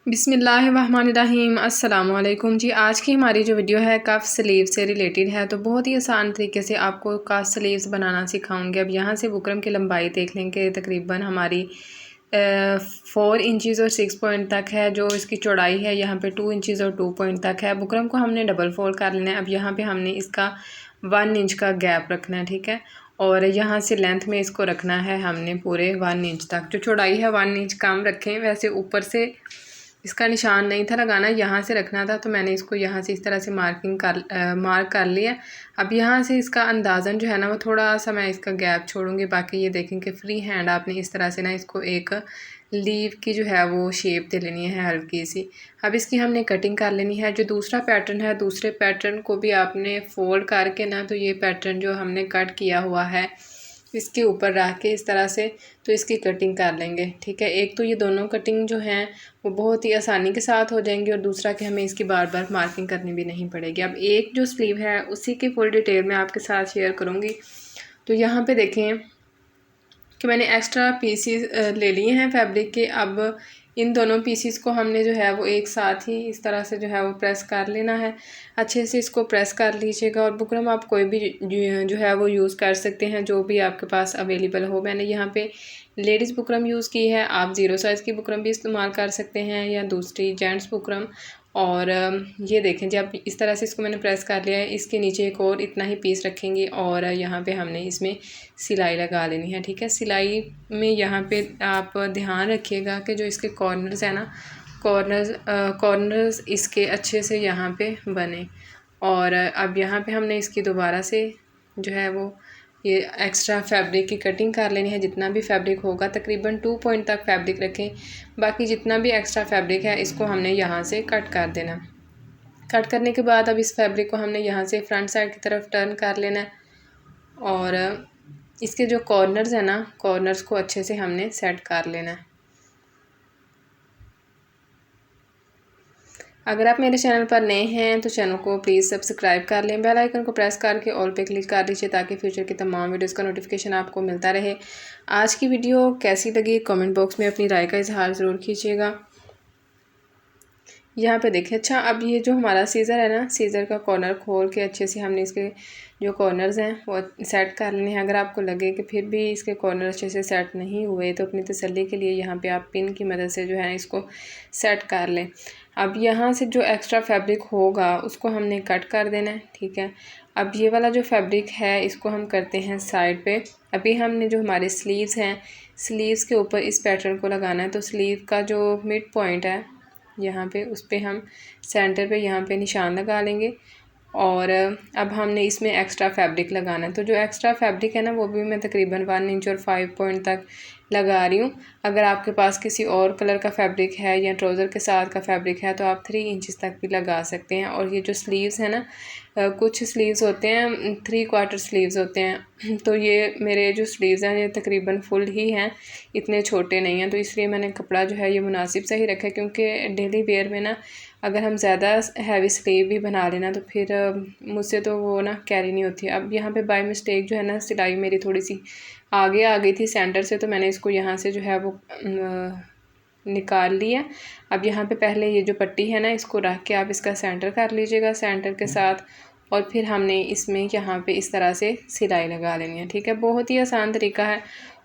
बिस्मिल्लाहिर्रहमानिर्रहीम अस्सलाम वालेकुम जी। आज की हमारी जो वीडियो है कफ स्लीव से रिलेटेड है, तो बहुत ही आसान तरीके से आपको कफ स्लीव्स बनाना सिखाऊंगी। अब यहाँ से बुकरम की लंबाई देख लें कि तकरीबन हमारी 4 इंचज़ और 6 पॉइंट तक है। जो इसकी चौड़ाई है यहाँ पे 2 इंचज़ और 2 पॉइंट तक है। बुकरम को हमने डबल फोल्ड कर लेना है। अब यहाँ पे हमने इसका 1 इंच का गैप रखना है, ठीक है। और यहाँ से लेंथ में इसको रखना है हमने पूरे 1 इंच तक। जो चौड़ाई है 1 इंच कम रखें। वैसे ऊपर से इसका निशान नहीं था लगाना, यहाँ से रखना था, तो मैंने इसको यहाँ से इस तरह से मार्क कर लिया। अब यहाँ से इसका अंदाज़न जो है ना वो थोड़ा सा मैं इसका गैप छोड़ूंगी। बाकी ये देखें कि फ्री हैंड आपने इस तरह से ना इसको एक लीव की जो है वो शेप दे लेनी है हल्की सी। अब इसकी हमने कटिंग कर लेनी है। जो दूसरा पैटर्न है, दूसरे पैटर्न को भी आपने फोल्ड करके ना, तो ये पैटर्न जो हमने कट किया हुआ है इसके ऊपर रख के इस तरह से तो इसकी कटिंग कर लेंगे, ठीक है। एक तो ये दोनों कटिंग जो हैं वो बहुत ही आसानी के साथ हो जाएंगी, और दूसरा कि हमें इसकी बार बार मार्किंग करनी भी नहीं पड़ेगी। अब एक जो स्लीव है उसी की फुल डिटेल मैं आपके साथ शेयर करूँगी। तो यहाँ पे देखें कि मैंने एक्स्ट्रा पीसीस ले लिए हैं फैब्रिक के। अब इन दोनों पीसीस को हमने जो है वो एक साथ ही इस तरह से जो है वो प्रेस कर लेना है। अच्छे से इसको प्रेस कर लीजिएगा। और बुकरम आप कोई भी जो है वो यूज़ कर सकते हैं, जो भी आपके पास अवेलेबल हो। मैंने यहाँ पे लेडीज़ बुकरम यूज़ की है। आप 0 साइज़ की बुकरम भी इस्तेमाल कर सकते हैं या दूसरी जेंट्स बुकरम। और ये देखें जब इस तरह से इसको मैंने प्रेस कर लिया है, इसके नीचे एक और इतना ही पीस रखेंगे और यहाँ पे हमने इसमें सिलाई लगा लेनी है, ठीक है। सिलाई में यहाँ पे आप ध्यान रखिएगा कि जो इसके कॉर्नर्स है ना, कॉर्नर्स इसके अच्छे से यहाँ पे बने। और अब यहाँ पे हमने इसकी दोबारा से जो है वो ये एक्स्ट्रा फैब्रिक की कटिंग कर लेनी है। जितना भी फैब्रिक होगा तकरीबन 2 पॉइंट तक फैब्रिक रखें। बाकी जितना भी एक्स्ट्रा फैब्रिक है इसको हमने यहाँ से कट कर देना। कट करने के बाद अब इस फैब्रिक को हमने यहाँ से फ्रंट साइड की तरफ टर्न कर लेना है। और इसके जो कॉर्नर्स है ना, कॉर्नर्स को अच्छे से हमने सेट कर लेना है। अगर आप मेरे चैनल पर नए हैं तो चैनल को प्लीज़ सब्सक्राइब कर लें। बेल आइकन को प्रेस करके ऑल पे क्लिक कर दीजिए ताकि फ्यूचर की तमाम वीडियोस का नोटिफिकेशन आपको मिलता रहे। आज की वीडियो कैसी लगी कमेंट बॉक्स में अपनी राय का इजहार ज़रूर कीजिएगा। यहाँ पे देखिए। अच्छा, अब ये जो हमारा सीज़र है ना, सीज़र का कॉर्नर खोल के अच्छे से हमने इसके जो कॉर्नर्स हैं वो सेट कर लेने हैं। अगर आपको लगे कि फिर भी इसके कॉर्नर अच्छे से सेट नहीं हुए तो अपनी तसल्ली के लिए यहाँ पे आप पिन की मदद से जो है इसको सेट कर लें। अब यहाँ से जो एक्स्ट्रा फैब्रिक होगा उसको हमने कट कर देना है, ठीक है। अब ये वाला जो फैब्रिक है इसको हम करते हैं साइड पे। अभी हमने जो हमारे स्लीव्स हैं, स्लीव्स के ऊपर इस पैटर्न को लगाना है। तो स्लीव का जो मिड पॉइंट है यहाँ पे, उस पर हम सेंटर पे यहाँ पे निशान लगा लेंगे। और अब हमने इसमें एक्स्ट्रा फैब्रिक लगाना है। तो जो एक्स्ट्रा फैब्रिक है ना वो भी मैं तकरीबन 1 इंच और 5 पॉइंट तक लगा रही हूँ। अगर आपके पास किसी और कलर का फैब्रिक है या ट्राउज़र के साथ का फैब्रिक है तो आप 3 इंच तक भी लगा सकते हैं। और ये जो स्लीव्स है ना, कुछ स्लीव्स होते हैं 3/4 स्लीव्स होते हैं, तो ये मेरे जो स्लीव्स हैं ये तकरीबन फुल ही हैं, इतने छोटे नहीं हैं। तो इसलिए मैंने कपड़ा जो है ये मुनासिब सा ही रखा है, क्योंकि डेली वेयर में ना अगर हम ज़्यादा हैवी स्लीव भी बना लेना तो फिर मुझसे तो वो ना कैरी नहीं होती। अब यहाँ पे बाय मिस्टेक जो है ना सिलाई मेरी थोड़ी सी आगे आ गई थी सेंटर से, तो मैंने इसको यहाँ से जो है वो निकाल लिया। अब यहाँ पे पहले ये जो पट्टी है ना इसको रख के आप इसका सेंटर कर लीजिएगा सेंटर के साथ। और फिर हमने इसमें यहाँ पे इस तरह से सिलाई लगा लेनी है, ठीक है। बहुत ही आसान तरीका है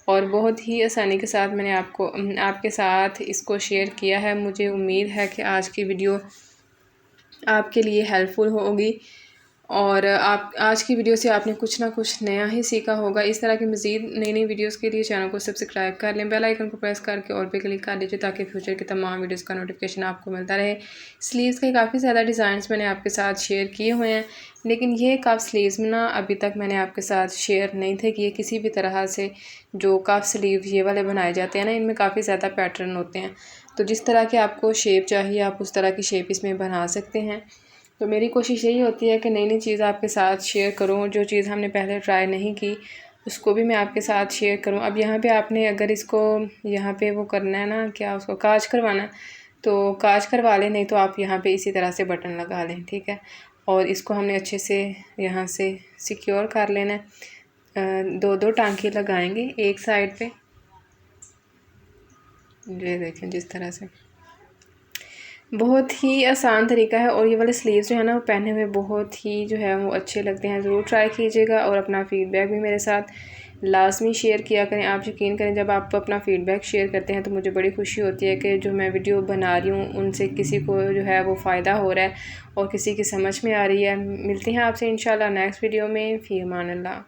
और बहुत ही आसानी के साथ मैंने आपके साथ इसको शेयर किया है। मुझे उम्मीद है कि आज की वीडियो आपके लिए हेल्पफुल होगी और आप आज की वीडियो से आपने कुछ ना कुछ नया ही सीखा होगा। इस तरह की मज़ीद नई नई वीडियोस के लिए चैनल को सब्सक्राइब कर लें। बेल आइकन को प्रेस करके ऑल पे क्लिक कर लीजिए ताकि फ्यूचर की तमाम वीडियोस का नोटिफिकेशन आपको मिलता रहे। स्लीव्स के काफ़ी ज़्यादा डिज़ाइंस मैंने आपके साथ शेयर किए हुए हैं, लेकिन ये कफ स्लीव्स में ना अभी तक मैंने आपके साथ शेयर नहीं थे किए किसी भी तरह से। जो कफ स्लीव ये वाले बनाए जाते हैं ना, इनमें काफ़ी ज़्यादा पैटर्न होते हैं। तो जिस तरह की आपको शेप चाहिए आप उस तरह की शेप इसमें बना सकते हैं। तो मेरी कोशिश यही होती है कि नई नई चीज़ आपके साथ शेयर करूँ। जो चीज़ हमने पहले ट्राई नहीं की उसको भी मैं आपके साथ शेयर करूँ। अब यहाँ पे आपने अगर इसको यहाँ पे वो करना है ना, क्या उसको काज करवाना है तो काज करवा लें, नहीं तो आप यहाँ पे इसी तरह से बटन लगा लें, ठीक है। और इसको हमने अच्छे से यहाँ से सिक्योर कर लेना है। 2-2 टांके लगाएंगे एक साइड पे, ये देखें जिस तरह से। बहुत ही आसान तरीका है और ये वाले स्लीव्स जो है ना वो पहने हुए बहुत ही जो है वो अच्छे लगते हैं। ज़रूर ट्राई कीजिएगा और अपना फ़ीडबैक भी मेरे साथ लाज़मी शेयर किया करें। आप यकीन करें, जब आप अपना फ़ीडबैक शेयर करते हैं तो मुझे बड़ी खुशी होती है कि जो मैं वीडियो बना रही हूँ उनसे किसी को जो है वो फ़ायदा हो रहा है और किसी की समझ में आ रही है। मिलते हैं आपसे इंशाल्लाह नेक्स्ट वीडियो में। फ़ी अमान अल्लाह।